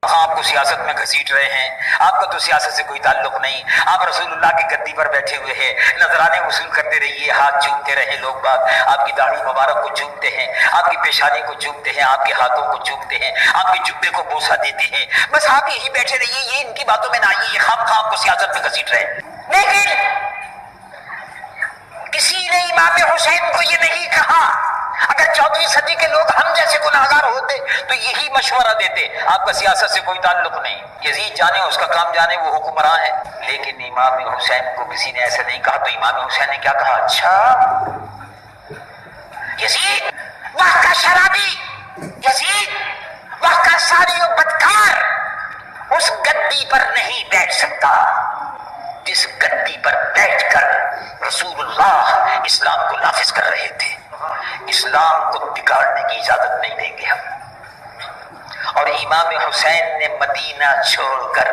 آپ کو سیاست میں گھسیٹ رہے ہیں، آپ کا تو سیاست سے کوئی تعلق نہیں، آپ رسول اللہ کی گدی پر بیٹھے ہوئے ہیں، نذرانے وصول کرتے رہیے، ہاتھ چومتے رہے لوگ باغ، آپ کی داڑھی مبارک کو چومتے ہیں، آپ کی پیشانی کو چومتے ہیں، آپ کے ہاتھوں کو چومتے ہیں، آپ کے جبے کو بوسہ دیتے ہیں، بس آپ یہی بیٹھے رہیے، یہ ان کی باتوں میں نہ آئیے، یہ خواہ آپ کو سیاست میں گھسیٹ رہے ہیں۔ لیکن کسی نے امام حسین کو یہ نہیں کہا۔ اگر 14ویں صدی کے لوگ ہم جیسے گناہگار ہوتے تو یہی مشورہ دیتے، آپ کا سیاست سے کوئی تعلق نہیں، یزید جانے اس کا کام جانے، وہ حکمراں ہے۔ لیکن امام حسین کو کسی نے ایسا نہیں کہا، تو امام حسین نے کیا کہا؟ اچھا یزید وہاں کا شرابی، یزید وہاں کا ساری و بدکار اس گدی پر نہیں بیٹھ سکتا جس گدی پر بیٹھ کر رسول اللہ اسلام کو نافذ کر رہے تھے۔ اسلام کو بگاڑنے کی اجازت نہیں دیں گے ہم۔ اور امام حسین نے مدینہ چھوڑ کر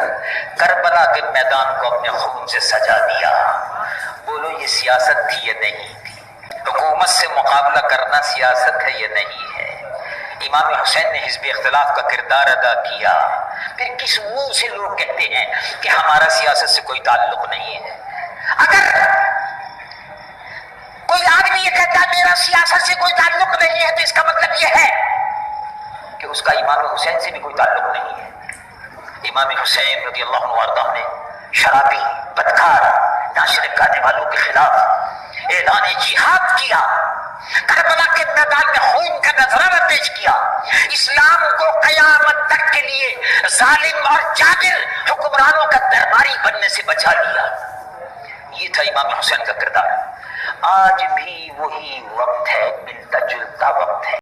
کربلا کے میدان کو اپنے خون سے سجا دیا۔ بولو یہ سیاست تھی یا نہیں تھی؟ حکومت سے مقابلہ کرنا سیاست ہے یا نہیں ہے؟ امام حسین نے حزب اختلاف کا کردار ادا کیا۔ پھر کس منہ سے لوگ کہتے ہیں کہ ہمارا سیاست سے کوئی تعلق نہیں ہے؟ اگر کوئی آدمی یہ کہتا ہے میرا سیاست سے کوئی تعلق نہیں ہے تو اس کا مطلب یہ ہے کہ اس کا امام حسین سے بھی کوئی تعلق نہیں ہے۔ امام حسین رضی اللہ عنہ وارضاہ نے شرابی، بدکار، ناشر گانے والوں کے خلاف اعلان جہاد کیا، کربلا کے میدان میں خون کا نذرانہ پیش کیا، اسلام کو قیامت تک کے لیے ظالم اور جابر حکمرانوں کا درباری بننے سے بچا لیا۔ یہ تھا امام حسین کا کردار۔ آج بھی وہی وقت ہے، ملتا جلتا وقت ہے۔